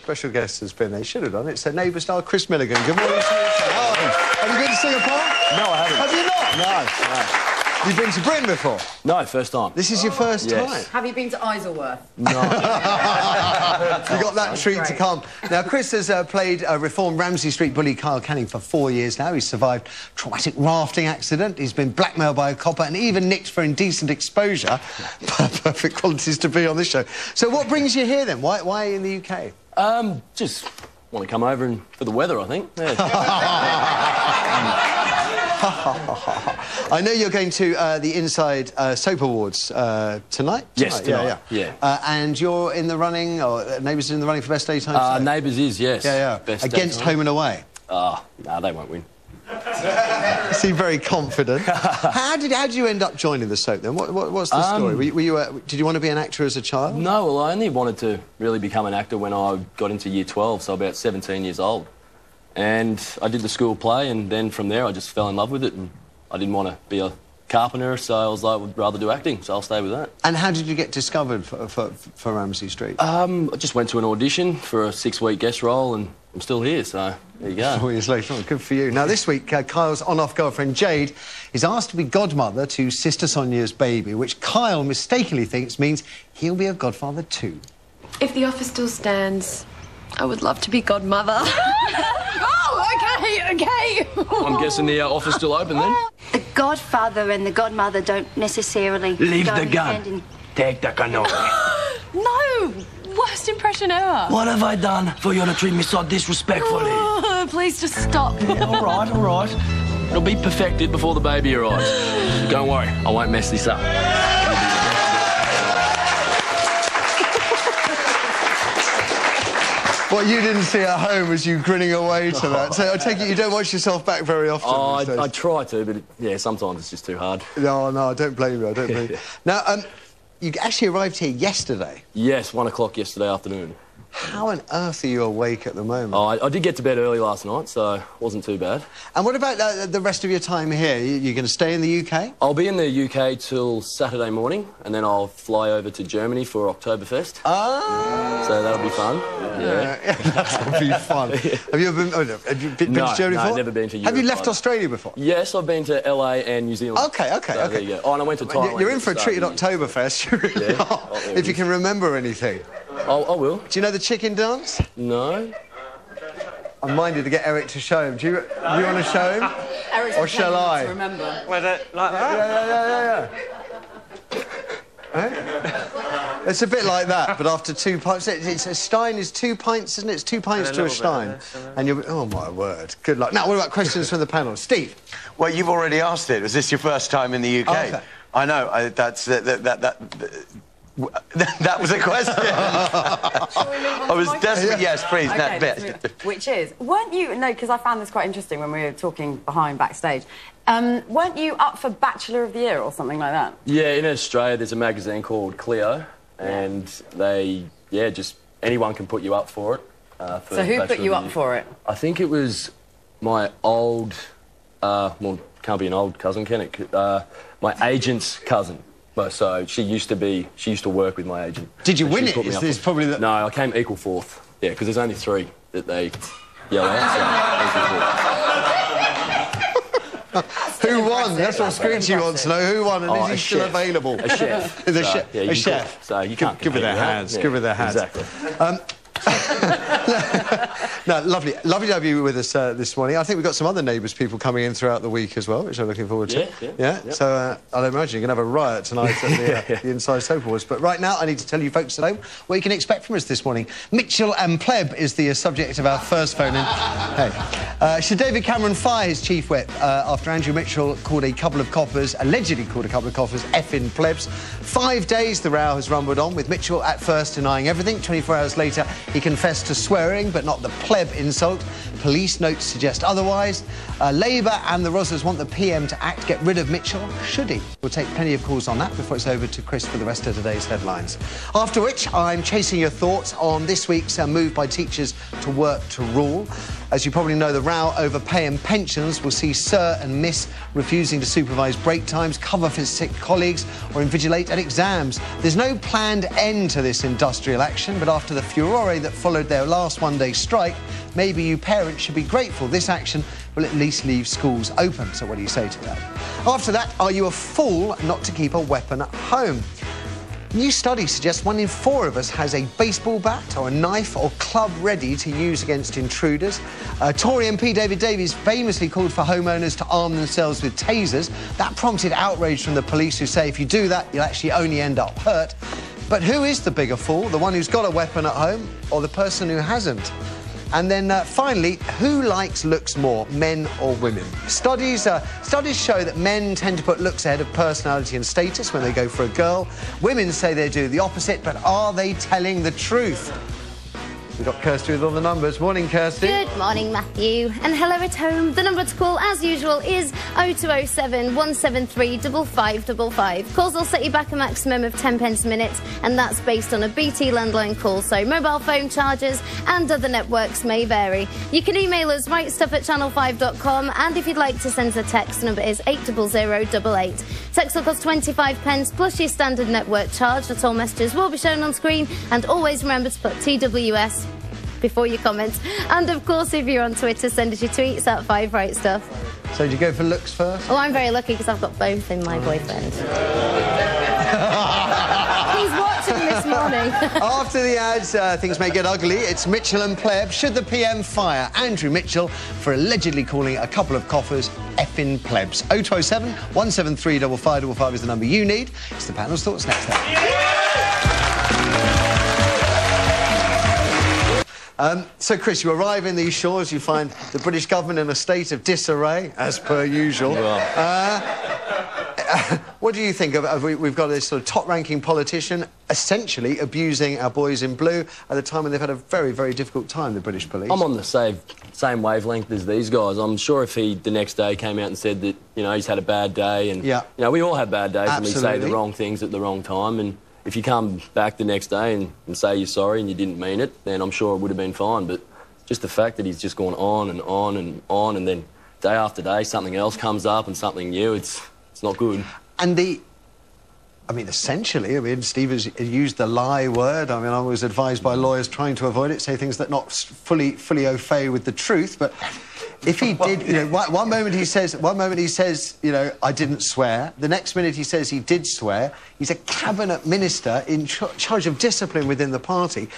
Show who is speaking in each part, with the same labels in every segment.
Speaker 1: special guest has been, they should have done it. It's neighbour star Chris Milligan. Good morning to you. Have you been to Singapore?
Speaker 2: No, I haven't.
Speaker 1: Have you not?
Speaker 2: No.
Speaker 1: You've been to Britain before?
Speaker 2: No, first time.
Speaker 1: This is your first time?
Speaker 3: Have you been to Isleworth?
Speaker 2: No.
Speaker 1: You got that treat to come. Now, Chris has played reformed Ramsey Street bully Kyle Canning for 4 years now. He's survived a traumatic rafting accident. He's been blackmailed by a copper and even nicked for indecent exposure. Perfect qualities to be on this show. So what brings you here, then? Why in the UK?
Speaker 2: Just want to come over and for the weather, I think. Yeah.
Speaker 1: I know you're going to the Inside Soap Awards tonight?
Speaker 2: Yes, tonight.
Speaker 1: Yeah. And you're in the running, or Neighbours in the running for Best Daytime Soap?
Speaker 2: Neighbours is, yes.
Speaker 1: Yeah.
Speaker 2: Best
Speaker 1: Against
Speaker 2: daytime.
Speaker 1: Home and Away?
Speaker 2: No, they won't win.
Speaker 1: You seem very confident. How did you end up joining the soap, then? What's the story? Were you, did you want to be an actor as a child?
Speaker 2: No, well, I only wanted to really become an actor when I got into year 12, so about 17 years old. And I did the school play, and then from there I just fell in love with it, and I didn't want to be a carpenter, so I was like, I would rather do acting, so I'll stay with that.
Speaker 1: And how did you get discovered for Ramsey Street?
Speaker 2: I just went to an audition for a 6-week guest role, and I'm still here, so there you go.
Speaker 1: 4 years later on, good for you. Now, this week, Kyle's on-off girlfriend, Jade, is asked to be godmother to Sister Sonia's baby, which Kyle mistakenly thinks means he'll be a godfather too.
Speaker 4: If the offer still stands, I would love to be godmother. Okay.
Speaker 2: I'm guessing the offer's still open, then?
Speaker 5: The godfather and the godmother don't necessarily
Speaker 6: Leave
Speaker 5: go
Speaker 6: the
Speaker 5: hand
Speaker 6: gun.
Speaker 5: in...
Speaker 6: Take the canoe.
Speaker 4: No! Worst impression ever.
Speaker 6: What have I done for you to treat me so disrespectfully?
Speaker 4: Please just stop.
Speaker 6: All right.
Speaker 2: It'll be perfected before the baby arrives. Don't worry, I won't mess this up.
Speaker 1: What you didn't see at home was you grinning away to that. So I take it you don't watch yourself back very often.
Speaker 2: Oh, I try to, but yeah, sometimes it's just too hard.
Speaker 1: No, I don't blame you. I don't blame you. Now, you actually arrived here yesterday.
Speaker 2: Yes, 1 o'clock yesterday afternoon.
Speaker 1: How on earth are you awake at the moment?
Speaker 2: Oh, I did get to bed early last night, so it wasn't too bad.
Speaker 1: And what about the rest of your time here? You're going to stay in the UK?
Speaker 2: I'll be in the UK till Saturday morning, and then I'll fly over to Germany for Oktoberfest.
Speaker 1: Oh!
Speaker 2: So that'll be fun. Yeah.
Speaker 1: That'll be fun. Have you ever been, to Germany before?
Speaker 2: No, never been to Europe.
Speaker 1: Have you left Australia before?
Speaker 2: Yes, I've been to LA and New Zealand.
Speaker 1: Okay.
Speaker 2: So there you go. Oh, and I went to Thailand.
Speaker 1: You're in for a treat at Oktoberfest, you really are, if you can remember anything.
Speaker 2: I will.
Speaker 1: Do you know the chicken dance?
Speaker 2: No.
Speaker 1: I'm minded to get Eric to show him. Do you want to show him?
Speaker 3: Eric's
Speaker 1: or shall I?
Speaker 3: To remember.
Speaker 6: Was it like that?
Speaker 1: Yeah. It's a bit like that, but after 2 pints. It's a stein is 2 pints, isn't it? It's 2 pints to a stein. And you'll... Oh, my word. Good luck. Now, what about questions from the panel? Steve?
Speaker 7: Well, you've already asked it. Was this your first time in the UK?
Speaker 1: Okay.
Speaker 7: I know. That was a question. I was desperate. Yes, please.
Speaker 3: Okay, which is, weren't you... No, because I found this quite interesting when we were talking backstage. Weren't you up for Bachelor of the Year or something like that?
Speaker 2: Yeah, in Australia there's a magazine called Cleo, and they, just anyone can put you up for it.
Speaker 3: So who put you up for it?
Speaker 2: I think it was my old, well, can't be an old cousin, can it? My agent's cousin. So she used to work with my agent.
Speaker 1: Did you win it? Is probably the...
Speaker 2: No, I came equal 4th. Yeah, because there's only 3 that they yell out, so
Speaker 1: Who won? That's what Screechy wants to know. Who won, and is he still available?
Speaker 2: A chef.
Speaker 1: A chef.
Speaker 2: So you can't
Speaker 1: give her their hands.
Speaker 2: Yeah,
Speaker 1: Give her their hands.
Speaker 2: Exactly.
Speaker 1: No, lovely to have you with us this morning. I think we've got some other Neighbours people coming in throughout the week as well, which I'm looking forward to. Yeah. So I'll imagine you're going to have a riot tonight at the Inside Soap Awards. But right now, I need to tell you folks at home what you can expect from us this morning. Mitchell and Pleb is the subject of our first phone-in. Hey. Should David Cameron fire his chief whip after Andrew Mitchell allegedly called a couple of coppers effing plebs? 5 days the row has rumbled on, with Mitchell at first denying everything. 24 hours later, he confessed to swearing, but not the pleb insult. Police notes suggest otherwise. Labour and the Rozzers want the PM to get rid of Mitchell. Should he? We'll take plenty of calls on that before it's over to Chris for the rest of today's headlines. After which, I'm chasing your thoughts on this week's move by teachers to work to rule. As you probably know, the row over pay and pensions will see Sir and Miss refusing to supervise break times, cover for sick colleagues or invigilate at exams. There's no planned end to this industrial action, but after the furore that followed their last one-day strike, maybe you parents should be grateful this action will at least leave schools open. So what do you say to that? After that, are you a fool not to keep a weapon at home? New study suggests 1 in 4 of us has a baseball bat or a knife or club ready to use against intruders. Tory MP David Davies famously called for homeowners to arm themselves with tasers. That prompted outrage from the police, who say if you do that, you'll actually only end up hurt. But who is the bigger fool, the one who's got a weapon at home or the person who hasn't? And then finally, who likes looks more, men or women? Studies show that men tend to put looks ahead of personality and status when they go for a girl. Women say they do the opposite, but are they telling the truth? We've got Kirsty with all the numbers. Morning, Kirsty.
Speaker 8: Good morning, Matthew. And hello at home. The number to call, as usual, is 0207 173 5555. Calls will set you back a maximum of 10 pence a minute, and that's based on a BT landline call, so mobile phone charges and other networks may vary. You can email us wrightstuff@channel5.com, and if you'd like to send us a text, the number is 80088. Text will cost 25 pence plus your standard network charge. Not all messages will be shown on screen, and always remember to put TWS before your comments. And of course, if you're on Twitter, send us your tweets at 5 Wright Stuff.
Speaker 1: So did you go for looks first?
Speaker 8: Oh, I'm very lucky because I've got both in my boyfriend. He's watching this morning.
Speaker 1: After the ads, things may get ugly. It's Mitchell and Pleb. Should the PM fire Andrew Mitchell for allegedly calling a couple of coffers effing plebs? 0207 173 5555 is the number you need. It's the panel's thoughts next time. So, Chris, you arrive in these shores, you find the British government in a state of disarray, as per usual. What do you think of we've got this sort of top-ranking politician essentially abusing our boys in blue at a time when they've had a very, very difficult time, the British police?
Speaker 2: I'm on the same wavelength as these guys. I'm sure if he, the next day, came out and said that, you know, he's had a bad day, and, you know, we all have bad days.
Speaker 1: Absolutely.
Speaker 2: And we say the wrong things at the wrong time, and if you come back the next day and say you're sorry and you didn't mean it, then I'm sure it would have been fine. But just the fact that he's just gone on and on and on, and then day after day something else comes up and something new, it's not good. And essentially, Steve has used the lie word. I mean, I was advised by lawyers trying to avoid it, say things that not fully au fait with the truth. But if he did, you know, one moment he says, you know, I didn't swear. The next minute he says he did swear. He's a cabinet minister in charge of discipline within the party.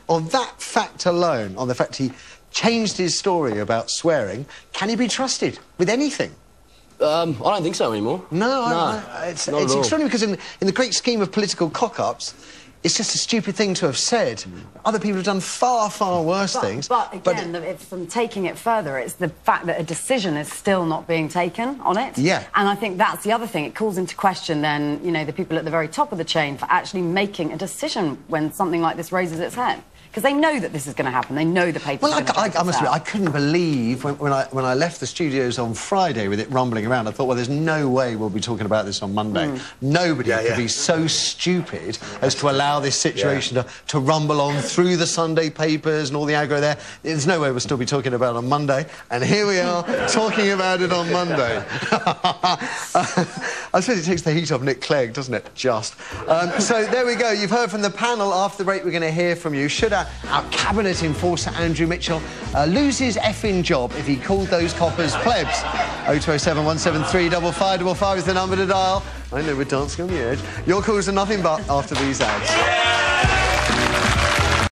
Speaker 2: On that fact alone, on the fact he changed his story about swearing, can he be trusted with anything? I don't think so anymore.
Speaker 1: No, it's extraordinary because in the great scheme of political cock-ups, it's just a stupid thing to have said. Other people have done far, far worse things.
Speaker 3: But again, from taking it further, it's the fact that a decision is still not being taken on it.
Speaker 1: Yeah.
Speaker 3: And I think that's the other thing. It calls into question then, you know, the people at the very top of the chain for actually making a decision when something like this raises its head. Because they know that this is going to happen. They know the papers. Well,
Speaker 1: I must admit, I couldn't believe when I left the studios on Friday with it rumbling around. I thought, well, there's no way we'll be talking about this on Monday. Nobody could be so stupid as to allow this situation to rumble on through the Sunday papers and all the aggro there. There's no way we'll still be talking about it on Monday. And here we are talking about it on Monday. I suppose it takes the heat off Nick Clegg, doesn't it? Just. So there we go. You've heard from the panel. After the break, we're going to hear from you. Should our cabinet enforcer Andrew Mitchell lose his effing job if he called those coppers plebs? 0207 173 5555 is the number to dial. I know we're dancing on the edge. Your calls are nothing but after these ads.